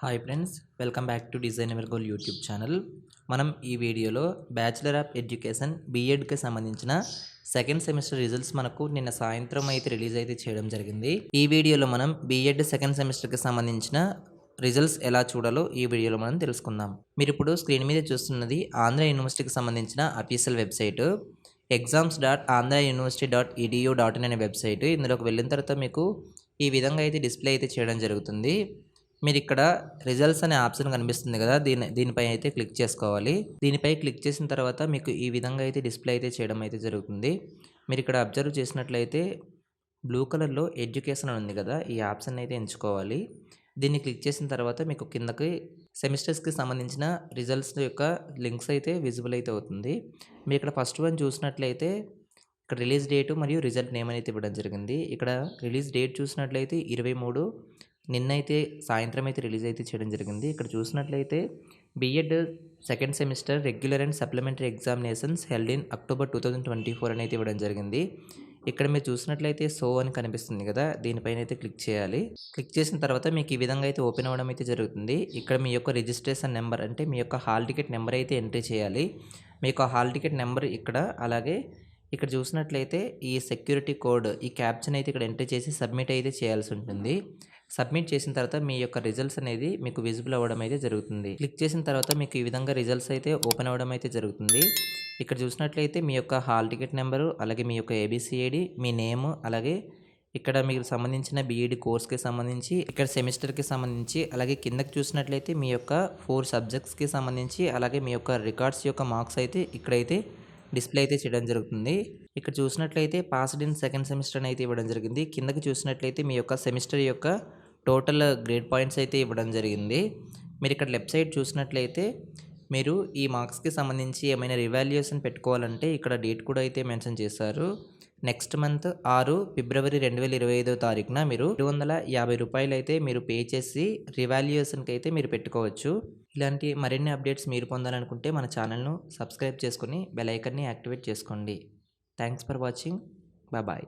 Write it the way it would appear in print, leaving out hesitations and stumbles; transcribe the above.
Hi friends, welcome back to design ever goal YouTube channel. మనం ఈ వీడియోలో bachelor of education బీఎడ్కి సంబంధించిన second semester results మనకు నిన్న సాయంత్రం అయితే రిలీజ్ అయితే చేయడం జరిగింది. ఈ వీడియోలో మనం బీఎడ్ సెకండ్ సెమిస్టర్కి సంబంధించిన రిజల్ట్స్ ఎలా చూడాలో ఈ వీడియోలో మనం తెలుసుకుందాం. మీరు ఇప్పుడు స్క్రీన్ మీద చూస్తున్నది ఆంధ్ర యూనివర్సిటీకి సంబంధించిన అఫీషియల్ వెబ్సైట్ exams.andhrauniversity.edu.in అనే వెబ్సైట్. ఇందులోకి వెళ్ళిన తర్వాత మీకు ఈ విధంగా అయితే డిస్ప్లే అయితే చేయడం జరుగుతుంది. మీరు ఇక్కడ రిజల్ట్స్ అనే ఆప్షన్ కనిపిస్తుంది కదా, దీనిపై అయితే క్లిక్ చేసుకోవాలి. దీనిపై క్లిక్ చేసిన తర్వాత మీకు ఈ విధంగా అయితే డిస్ప్లే అయితే చేయడం అయితే జరుగుతుంది. మీరు ఇక్కడ అబ్జర్వ్ చేసినట్లయితే బ్లూ కలర్లో ఎడ్యుకేషన్ అని ఉంది కదా, ఈ ఆప్షన్ అయితే ఎంచుకోవాలి. దీన్ని క్లిక్ చేసిన తర్వాత మీకు కిందకి సెమిస్టర్స్కి సంబంధించిన రిజల్ట్స్ యొక్క లింక్స్ అయితే విజిబుల్ అయితే అవుతుంది. మీరు ఇక్కడ ఫస్ట్ వన్ చూసినట్లయితే ఇక్కడ రిలీజ్ డేటు మరియు రిజల్ట్ నేమ్ అయితే ఇవ్వడం జరిగింది. ఇక్కడ రిలీజ్ డేట్ చూసినట్లయితే 23 నిన్నైతే సాయంత్రం అయితే రిలీజ్ అయితే చేయడం జరిగింది. ఇక్కడ చూసినట్లయితే B Ed second semester regular and supplementary examinations held in October 2024 అని అయితే ఇవ్వడం జరిగింది. ఇక్కడ మీరు చూసినట్లయితే సో అని కనిపిస్తుంది కదా, దీనిపైన అయితే క్లిక్ చేయాలి. క్లిక్ చేసిన తర్వాత మీకు ఈ విధంగా అయితే ఓపెన్ అవ్వడం అయితే జరుగుతుంది. ఇక్కడ మీ యొక్క రిజిస్ట్రేషన్ నెంబర్ అంటే మీ యొక్క హాల్ టికెట్ నెంబర్ అయితే ఎంట్రీ చేయాలి. మీకు ఆ హాల్ టికెట్ నెంబర్ ఇక్కడ, అలాగే ఇక్కడ చూసినట్లయితే ఈ సెక్యూరిటీ కోడ్, ఈ క్యాప్షన్ అయితే ఇక్కడ ఎంట్రీ చేసి సబ్మిట్ అయితే చేయాల్సి ఉంటుంది. సబ్మిట్ చేసిన తర్వాత మీ యొక్క రిజల్ట్స్ అనేది మీకు విజిబుల్ అవ్వడం అయితే జరుగుతుంది. క్లిక్ చేసిన తర్వాత మీకు ఈ విధంగా రిజల్ట్స్ అయితే ఓపెన్ అవ్వడం అయితే జరుగుతుంది. ఇక్కడ చూసినట్లయితే మీ యొక్క హాల్ టికెట్ నెంబరు, అలాగే మీ యొక్క ఏబిసిఐడి, మీ నేమ్, అలాగే ఇక్కడ మీకు సంబంధించిన బీఈడి కోర్స్కి సంబంధించి, ఇక్కడ సెమిస్టర్కి సంబంధించి, అలాగే కిందకి చూసినట్లయితే మీ యొక్క 4 సబ్జెక్ట్స్కి సంబంధించి, అలాగే మీ యొక్క రికార్డ్స్ యొక్క మార్క్స్ అయితే ఇక్కడైతే డిస్ప్లే అయితే చేయడం జరుగుతుంది. ఇక్కడ చూసినట్లయితే పాస్డ్ ఇన్ సెకండ్ సెమిస్టర్ అయితే ఇవ్వడం జరిగింది. కిందకి చూసినట్లయితే మీ యొక్క సెమిస్టర్ యొక్క టోటల్ గ్రేడ్ పాయింట్స్ అయితే ఇవ్వడం జరిగింది. మీరు ఇక్కడ లెఫ్ట్ సైడ్ చూసినట్లయితే మీరు ఈ మార్క్స్కి సంబంధించి ఏమైనా రివాల్యుయేషన్ పెట్టుకోవాలంటే ఇక్కడ డేట్ కూడా అయితే మెన్షన్ చేశారు. నెక్స్ట్ మంత్ 6 ఫిబ్రవరి 2025 తారీఖున మీరు 250 రూపాయలు అయితే మీరు పే చేసి రివాల్యుయేషన్కి అయితే మీరు పెట్టుకోవచ్చు. ఇలాంటి మరిన్ని అప్డేట్స్ మీరు పొందాలనుకుంటే మన ఛానల్ను సబ్స్క్రైబ్ చేసుకొని బెల్ ఐకాన్ని యాక్టివేట్ చేసుకోండి. Thanks for watching. బాయ్.